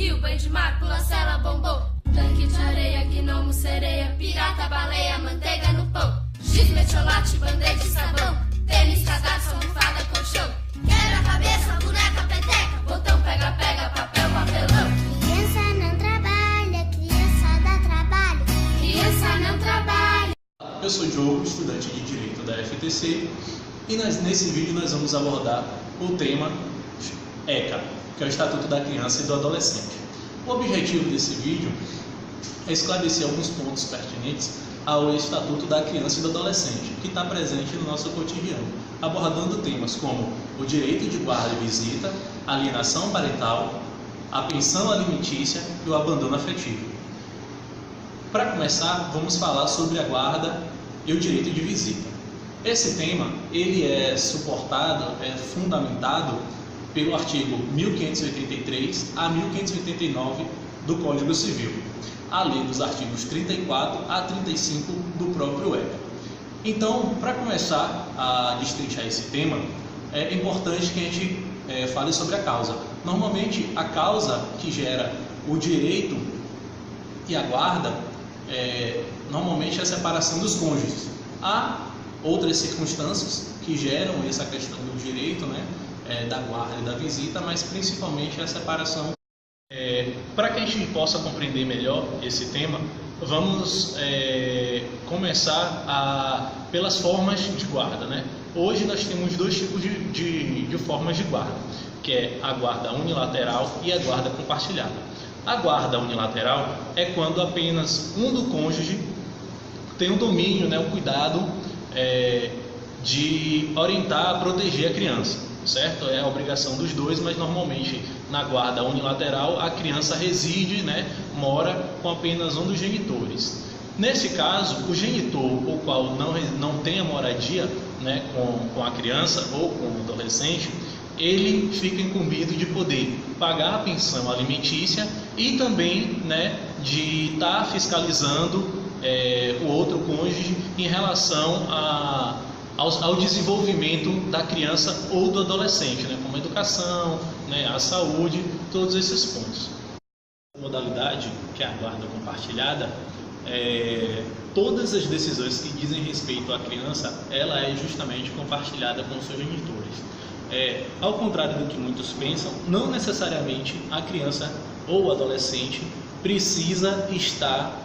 rio, banho de mar, pula-cela, bombom. Tanque de areia, gnomo, sereia, pirata, baleia, manteiga no pão. Giz, metiolate, band-aid de sabão. Tênis, cadarço, almofada, colchão. Quebra-cabeça, boneca, peteca. Botão, pega-pega, papel, papelão. Criança não trabalha, criança dá trabalho. Criança não trabalha. Eu sou Diogo, estudante de Direito da FTC, e nesse vídeo nós vamos abordar o tema ECA, que é o Estatuto da Criança e do Adolescente. O objetivo desse vídeo é esclarecer alguns pontos pertinentes ao Estatuto da Criança e do Adolescente, que está presente no nosso cotidiano, abordando temas como o direito de guarda e visita, a alienação parental, a pensão alimentícia e o abandono afetivo. Para começar, vamos falar sobre a guarda e o direito de visita. Esse tema ele é suportado, é fundamentado pelo artigo 1583 a 1589 do Código Civil, além dos artigos 34 a 35 do próprio ECA. Então, para começar a destrinchar esse tema, é importante que a gente fale sobre a causa. Normalmente, a causa que gera o direito e a guarda normalmente é a separação dos cônjuges. Há outras circunstâncias que geram essa questão do direito, da guarda e da visita, mas principalmente a separação. Para que a gente possa compreender melhor esse tema, vamos começar pelas formas de guarda. Hoje nós temos dois tipos de formas de guarda, que é a guarda unilateral e a guarda compartilhada. A guarda unilateral é quando apenas um do cônjuge tem o domínio, o cuidado de orientar, proteger a criança, certo? É a obrigação dos dois, mas normalmente na guarda unilateral a criança reside, mora com apenas um dos genitores. Nesse caso, o genitor, o qual não tem a moradia com a criança ou com o adolescente, ele fica incumbido de poder pagar a pensão alimentícia e também de estar fiscalizando o outro cônjuge em relação ao desenvolvimento da criança ou do adolescente, como a educação, a saúde, todos esses pontos. A modalidade, que é a guarda compartilhada, todas as decisões que dizem respeito à criança, ela é justamente compartilhada com os seus genitores. Ao contrário do que muitos pensam, não necessariamente a criança ou o adolescente precisa estar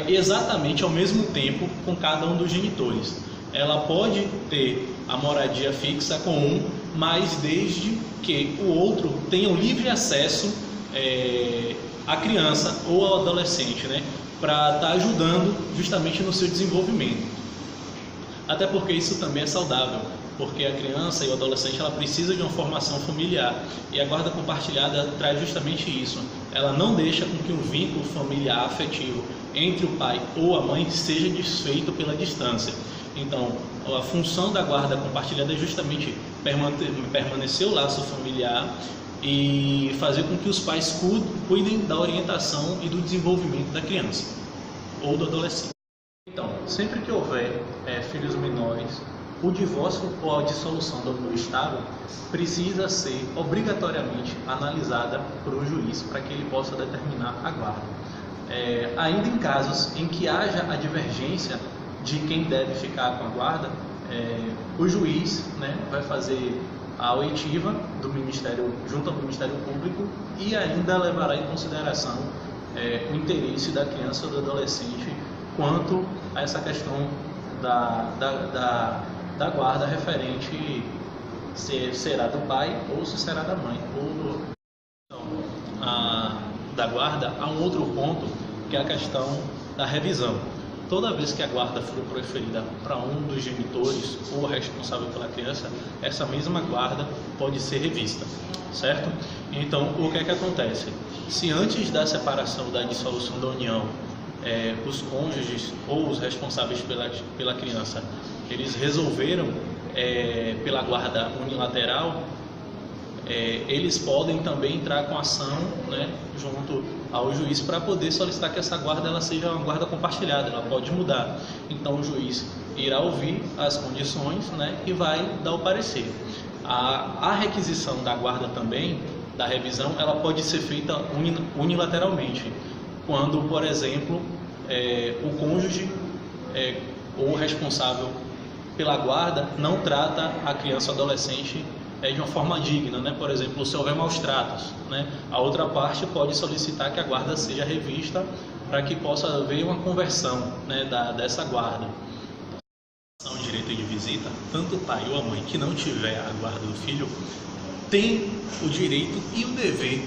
exatamente ao mesmo tempo com cada um dos genitores. Ela pode ter a moradia fixa com um, mas desde que o outro tenha o livre acesso à criança ou ao adolescente, para estar ajudando justamente no seu desenvolvimento. Até porque isso também é saudável, porque a criança e o adolescente ela precisa de uma formação familiar, e a guarda compartilhada traz justamente isso. Ela não deixa com que o vínculo familiar afetivo entre o pai ou a mãe seja desfeito pela distância. Então, a função da guarda compartilhada é justamente permanecer o laço familiar e fazer com que os pais cuidem da orientação e do desenvolvimento da criança ou do adolescente. Então, sempre que houver filhos menores, o divórcio ou a dissolução da união estável precisa ser obrigatoriamente analisada por um juiz para que ele possa determinar a guarda. Ainda em casos em que haja a divergência de quem deve ficar com a guarda, o juiz vai fazer a oitiva do Ministério junto ao Ministério Público e ainda levará em consideração o interesse da criança ou do adolescente quanto a essa questão da guarda referente se será do pai ou se será da mãe. Da guarda, há um outro ponto que é a questão da revisão. Toda vez que a guarda for proferida para um dos genitores ou responsável pela criança, essa mesma guarda pode ser revista, certo? Então, o que é que acontece? Se antes da separação, da dissolução da união, os cônjuges ou os responsáveis pela criança, eles resolveram pela guarda unilateral, eles podem também entrar com ação junto ao juiz para poder solicitar que essa guarda ela seja uma guarda compartilhada, ela pode mudar. Então o juiz irá ouvir as condições e vai dar o parecer. A requisição da guarda também da revisão, ela pode ser feita unilateralmente, quando, por exemplo, o cônjuge ou o responsável pela guarda não trata a criança ou adolescente de uma forma digna, né? Por exemplo, se houver maus tratos, né? A outra parte pode solicitar que a guarda seja revista para que possa haver uma conversão, né, dessa guarda. O direito de visita, tanto o pai ou a mãe que não tiver a guarda do filho tem o direito e o dever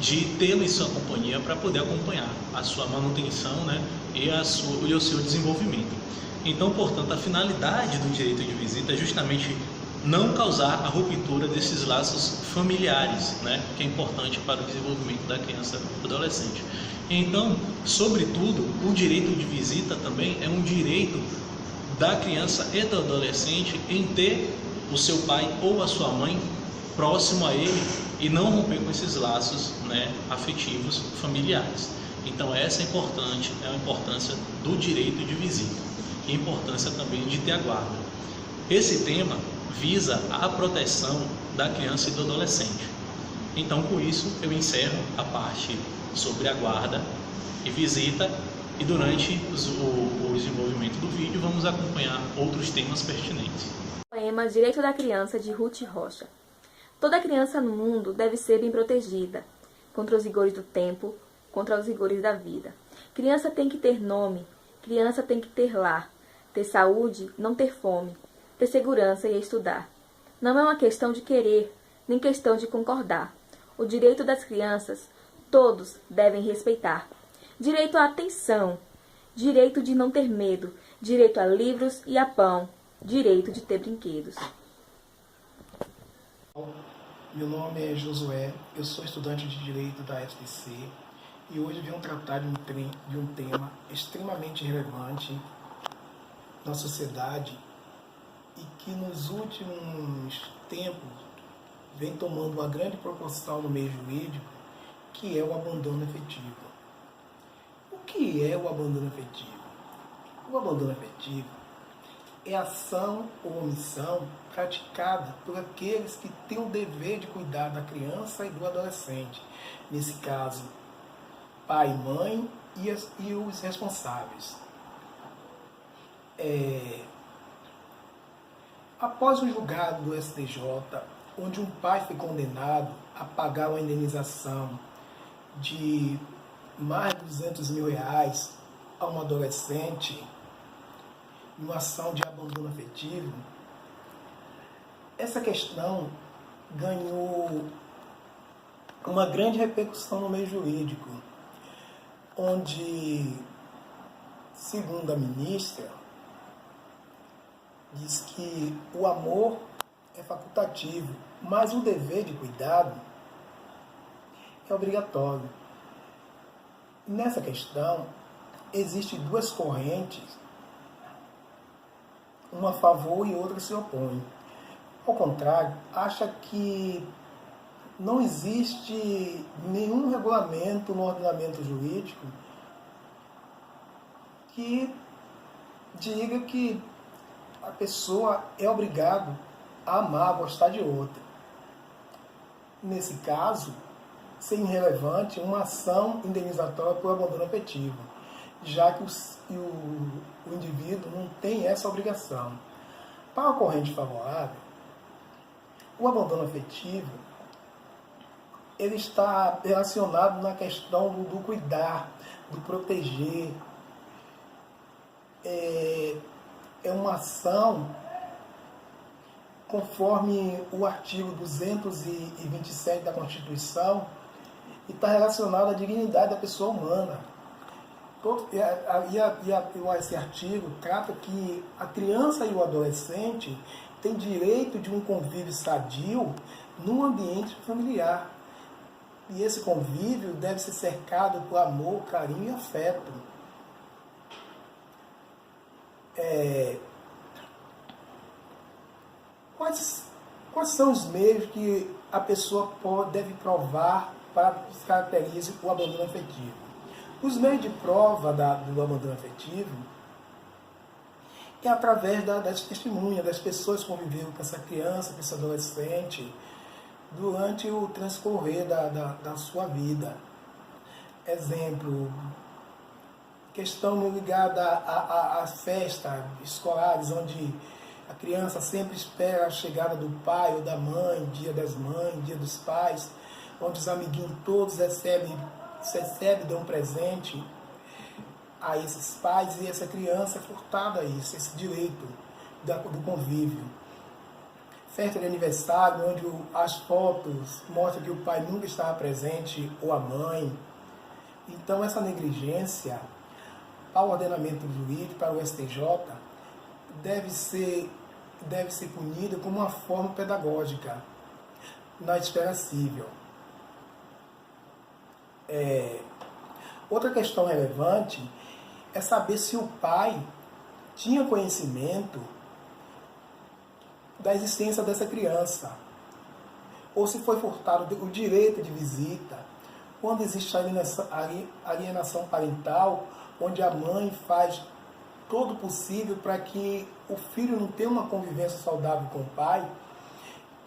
de tê-lo em sua companhia para poder acompanhar a sua manutenção, né, e o seu desenvolvimento. Então, portanto, a finalidade do direito de visita é justamente não causar a ruptura desses laços familiares, né, que é importante para o desenvolvimento da criança e do adolescente. Então, sobretudo, o direito de visita também é um direito da criança e do adolescente em ter o seu pai ou a sua mãe próximo a ele e não romper com esses laços, né, afetivos familiares. Então essa é a importância do direito de visita e a importância também de ter a guarda. Esse tema visa a proteção da criança e do adolescente. Então, com isso, eu encerro a parte sobre a guarda e visita, e durante o desenvolvimento do vídeo vamos acompanhar outros temas pertinentes. Poema Direito da Criança, de Ruth Rocha. Toda criança no mundo deve ser bem protegida contra os rigores do tempo, contra os rigores da vida. Criança tem que ter nome, criança tem que ter lar, ter saúde, não ter fome, ter segurança e estudar. Não é uma questão de querer, nem questão de concordar. O direito das crianças todos devem respeitar. Direito à atenção, direito de não ter medo, direito a livros e a pão, direito de ter brinquedos. Meu nome é Josué, eu sou estudante de Direito da FTC e hoje venho tratar de um tema extremamente relevante na sociedade e que nos últimos tempos vem tomando uma grande proporção no meio jurídico, que é o abandono efetivo. O que é o abandono efetivo? O abandono efetivo é ação ou omissão praticada por aqueles que têm o dever de cuidar da criança e do adolescente. Nesse caso, pai e mãe e os responsáveis. Após um julgado do STJ, onde um pai foi condenado a pagar uma indenização de mais de R$200 mil a um adolescente, numa ação de abandono afetivo, essa questão ganhou uma grande repercussão no meio jurídico, onde, segundo a ministra, diz que o amor é facultativo, mas o dever de cuidado é obrigatório. Nessa questão, existem duas correntes, uma a favor e outra se opõe. Ao contrário, acha que não existe nenhum regulamento no ordenamento jurídico que diga que a pessoa é obrigada a amar, a gostar de outra. Nesse caso, seria irrelevante uma ação indenizatória por abandono afetivo, já que o indivíduo não tem essa obrigação. Para a corrente favorável, o abandono afetivo ele está relacionado na questão do cuidar, do proteger. É uma ação conforme o artigo 227 da Constituição e está relacionado à dignidade da pessoa humana. Esse artigo trata que a criança e o adolescente têm direito de um convívio sadio no ambiente familiar. E esse convívio deve ser cercado por amor, carinho e afeto. Quais são os meios que a pessoa deve provar para que caracterize o abandono afetivo? Os meios de prova do abandono afetivo é através das testemunhas, das pessoas que conviveram com essa criança, com esse adolescente, durante o transcorrer da sua vida. Exemplo, questão ligada às festas escolares, onde a criança sempre espera a chegada do pai ou da mãe, dia das mães, dia dos pais, onde os amiguinhos todos recebem, dão um presente a esses pais, e essa criança é furtada a isso, esse direito do convívio. Festa de aniversário, onde as fotos mostram que o pai nunca estava presente, ou a mãe. Então, essa negligência, para o ordenamento jurídico, para o STJ, deve ser punida como uma forma pedagógica na esfera civil. Outra questão relevante é saber se o pai tinha conhecimento da existência dessa criança, ou se foi furtado o direito de visita, quando existe alienação parental, onde a mãe faz todo o possível para que o filho não tenha uma convivência saudável com o pai.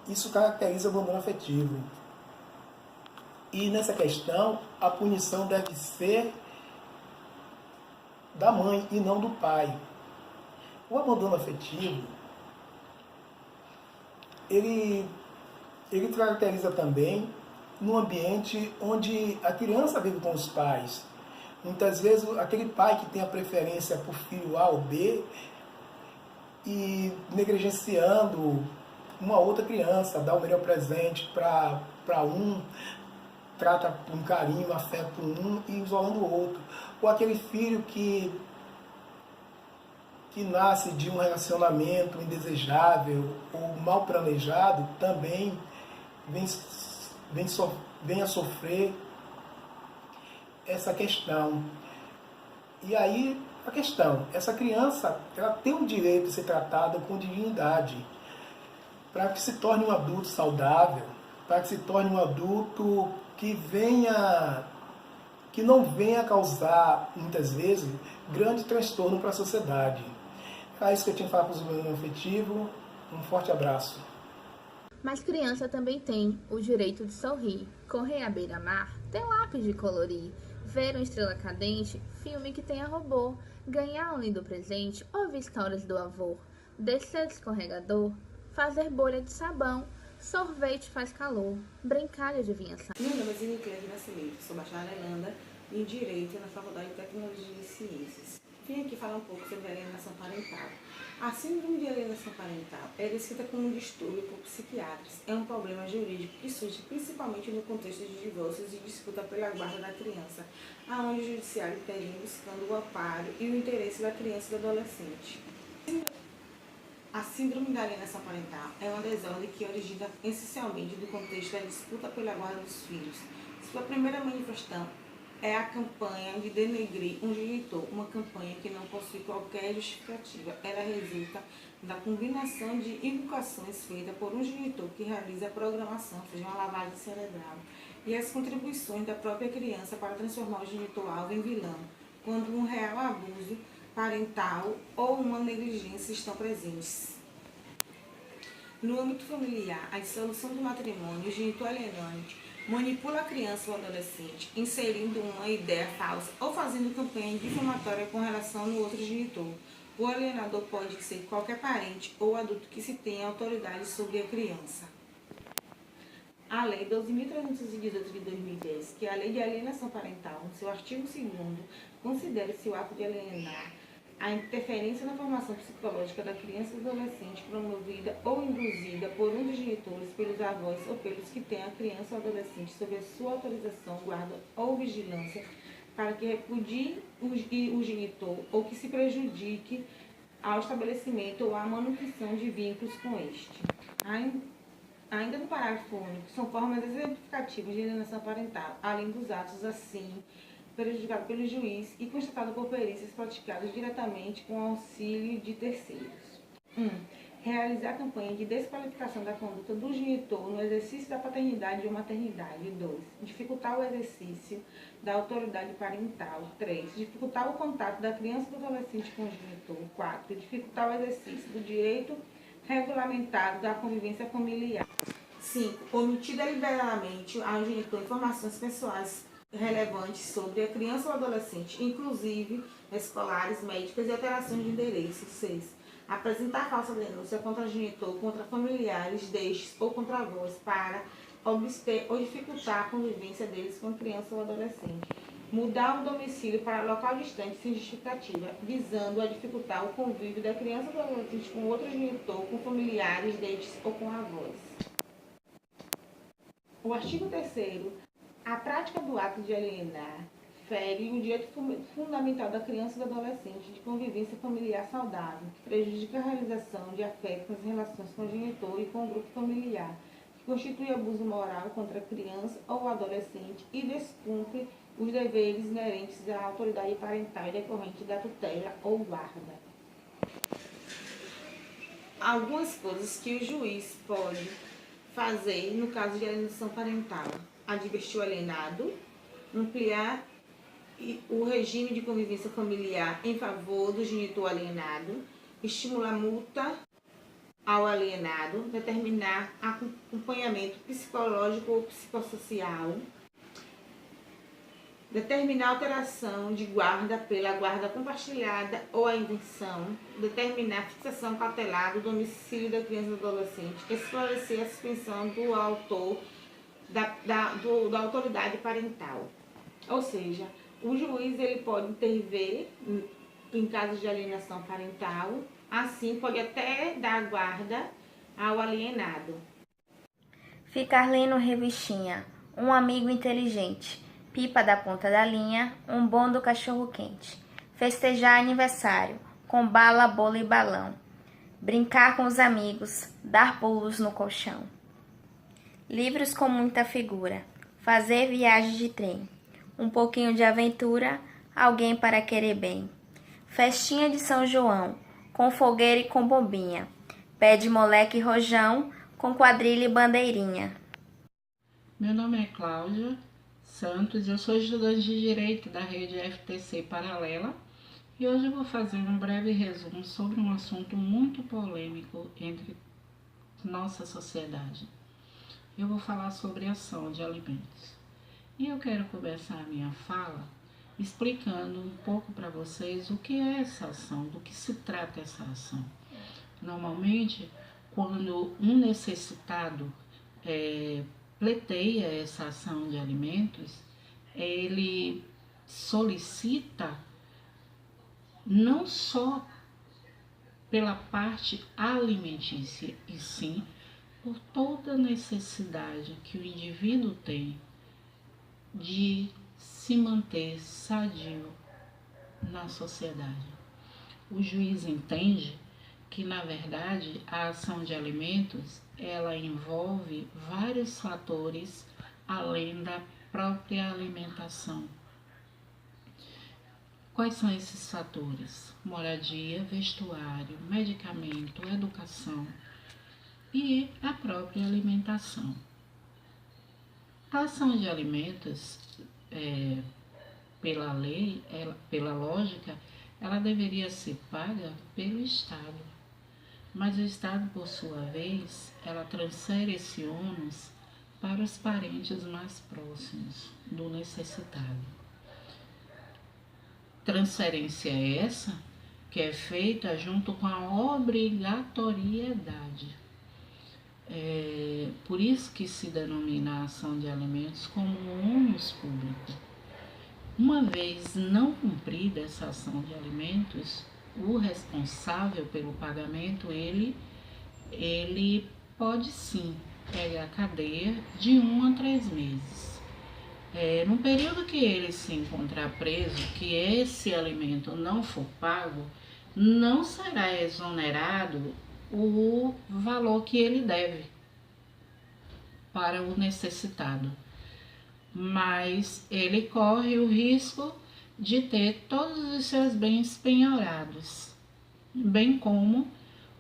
Isso caracteriza o abandono afetivo. E nessa questão, a punição deve ser da mãe e não do pai. O abandono afetivo, ele caracteriza também no ambiente onde a criança vive com os pais. Muitas vezes, aquele pai que tem a preferência por filho A ou B e negligenciando uma outra criança, dá o melhor presente para um, trata com carinho, afeto um e isolando o outro. Ou aquele filho que nasce de um relacionamento indesejável ou mal planejado, também vem a sofrer essa questão. E aí, a questão, essa criança, ela tem o direito de ser tratada com dignidade, para que se torne um adulto saudável, para que se torne um adulto que não venha causar, muitas vezes, grande transtorno para a sociedade. É isso que eu tinha que falar para o abandono afetivo. Um forte abraço. Mas criança também tem o direito de sorrir, correr à beira-mar, ter lápis de colorir, ver uma estrela cadente, filme que tenha robô, ganhar um lindo presente, ouvir histórias do avô, descer de escorregador, fazer bolha de sabão, sorvete faz calor, brincar de adivinhação. Meu nome é Zinicleia de Nascimento, sou bacharelanda em Direito na Faculdade de Tecnologia e Ciências. Vim aqui falar um pouco sobre a alienação parental. A síndrome de alienação parental é descrita como um distúrbio por psiquiatras. É um problema jurídico que surge principalmente no contexto de divórcios e disputa pela guarda da criança, aonde o judiciário termina buscando o amparo e o interesse da criança e do adolescente. A síndrome da alienação parental é uma desordem que origina essencialmente do contexto da disputa pela guarda dos filhos. Sua primeira manifestação é a campanha de denegrir um genitor, uma campanha que não possui qualquer justificativa. Ela resulta da combinação de educações feita por um genitor que realiza a programação, ou seja, uma lavagem cerebral, e as contribuições da própria criança para transformar o genitor alvo em vilão, quando um real abuso parental ou uma negligência estão presentes. No âmbito familiar, a dissolução do matrimônio, o genitor alienante manipula a criança ou adolescente, inserindo uma ideia falsa ou fazendo campanha difamatória com relação no outro genitor. O alienador pode ser qualquer parente ou adulto que se tenha autoridade sobre a criança. A Lei 12.318 de 2010, que é a Lei de Alienação Parental, no seu artigo 2º, considera-se o ato de alienar a interferência na formação psicológica da criança ou adolescente promovida ou induzida por um dos genitores, pelos avós ou pelos que têm a criança ou adolescente sob a sua autorização, guarda ou vigilância, para que repudie o genitor ou que se prejudique ao estabelecimento ou à manutenção de vínculos com este. Ainda no parágrafo único, são formas exemplificativas de alienação parental, além dos atos assim prejudicado pelo juiz e constatado por perícias praticadas diretamente com auxílio de terceiros. 1. Realizar campanha de desqualificação da conduta do genitor no exercício da paternidade ou maternidade. 2. Dificultar o exercício da autoridade parental. 3. Dificultar o contato da criança ou do adolescente com o genitor. 4. Dificultar o exercício do direito regulamentado da convivência familiar. 5. Omitir deliberadamente ao genitor informações pessoais relevantes sobre a criança ou adolescente, inclusive escolares, médicas e alterações de endereço. 6. Apresentar falsa denúncia contra o genitor, contra familiares destes ou contra avós para obster ou dificultar a convivência deles com a criança ou adolescente. Mudar o domicílio para local distante sem justificativa, visando a dificultar o convívio da criança ou adolescente com outro genitor, com familiares destes ou com avós. O artigo 3º. A prática do ato de alienar fere o direito fundamental da criança e do adolescente de convivência familiar saudável, que prejudica a realização de afeto nas relações com o genitor e com o grupo familiar, que constitui abuso moral contra a criança ou adolescente e descumpre os deveres inerentes à autoridade parental e decorrente da tutela ou guarda. Algumas coisas que o juiz pode fazer no caso de alienação parental: advertir o alienado, ampliar o regime de convivência familiar em favor do genitor alienado, estimular multa ao alienado, determinar acompanhamento psicológico ou psicossocial, determinar alteração de guarda pela guarda compartilhada ou a invenção, determinar fixação cautelar do domicílio da criança ou adolescente, esclarecer a suspensão do autor da autoridade parental. Ou seja, o juiz ele pode intervir em casos de alienação parental, assim pode até dar guarda ao alienado. Ficar lendo revistinha, um amigo inteligente, pipa da ponta da linha, um bom do cachorro quente, festejar aniversário, com bala, bolo e balão, brincar com os amigos, dar pulos no colchão. Livros com muita figura, fazer viagem de trem, um pouquinho de aventura, alguém para querer bem. Festinha de São João, com fogueira e com bombinha, pé de moleque e rojão, com quadrilha e bandeirinha. Meu nome é Cláudia Santos, eu sou estudante de Direito da rede FTC Paralela e hoje eu vou fazer um breve resumo sobre um assunto muito polêmico entre nossa sociedade. Eu vou falar sobre ação de alimentos. E eu quero começar a minha fala explicando um pouco para vocês o que é essa ação, do que se trata essa ação. Normalmente, quando um necessitado pleiteia essa ação de alimentos, ele solicita não só pela parte alimentícia, e sim por toda a necessidade que o indivíduo tem de se manter sadio na sociedade. O juiz entende que, na verdade, a ação de alimentos, ela envolve vários fatores além da própria alimentação. Quais são esses fatores? Moradia, vestuário, medicamento, educação e a própria alimentação. A ação de alimentos, pela lei, pela lógica, ela deveria ser paga pelo Estado. Mas o Estado, por sua vez, ela transfere esse ônus para os parentes mais próximos do necessitado. Transferência essa que é feita junto com a obrigatoriedade. Por isso que se denomina a ação de alimentos como ônus público. Uma vez não cumprida essa ação de alimentos, o responsável pelo pagamento, ele pode sim pegar a cadeia de 1 a 3 meses. No período que ele se encontrar preso, que esse alimento não for pago, não será exonerado o valor que ele deve para o necessitado, mas ele corre o risco de ter todos os seus bens penhorados, bem como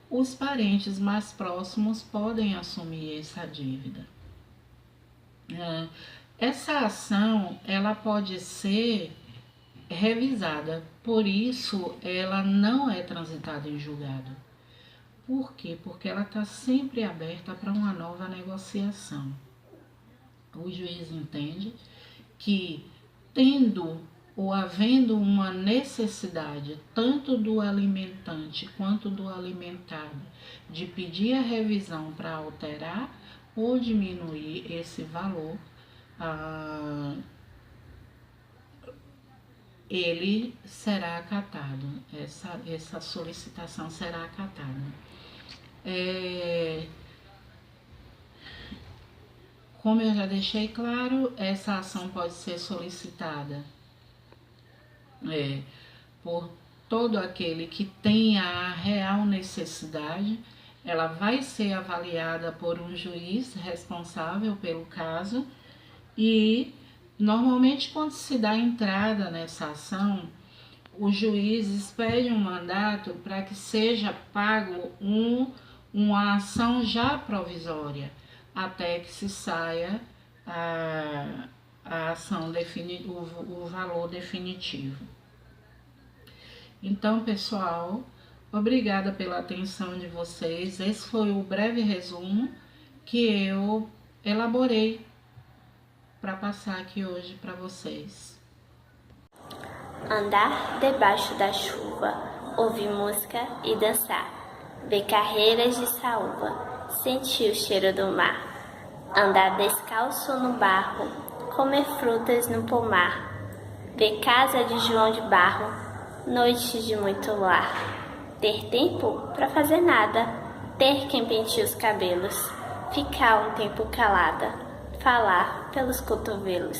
os parentes mais próximos podem assumir essa dívida. Essa ação, ela pode ser revisada, por isso ela não é transitada em julgado. Por quê? Porque ela está sempre aberta para uma nova negociação. O juiz entende que, tendo ou havendo uma necessidade, tanto do alimentante quanto do alimentado, de pedir a revisão para alterar ou diminuir esse valor, ele será acatado, essa solicitação será acatada. Como eu já deixei claro, essa ação pode ser solicitada por todo aquele que tenha a real necessidade. Ela vai ser avaliada por um juiz responsável pelo caso e, normalmente, quando se dá entrada nessa ação, o juiz expede um mandato para que seja pago uma ação já provisória, até que se saia a ação o valor definitivo. Então, pessoal, obrigada pela atenção de vocês. Esse foi o breve resumo que eu elaborei para passar aqui hoje para vocês. Andar debaixo da chuva, ouvir música e dançar, ver carreiras de saúva, sentir o cheiro do mar, andar descalço no barro, comer frutas no pomar, ver casa de João de Barro, noites de muito lar, ter tempo para fazer nada, ter quem penteie os cabelos, ficar um tempo calada, falar pelos cotovelos.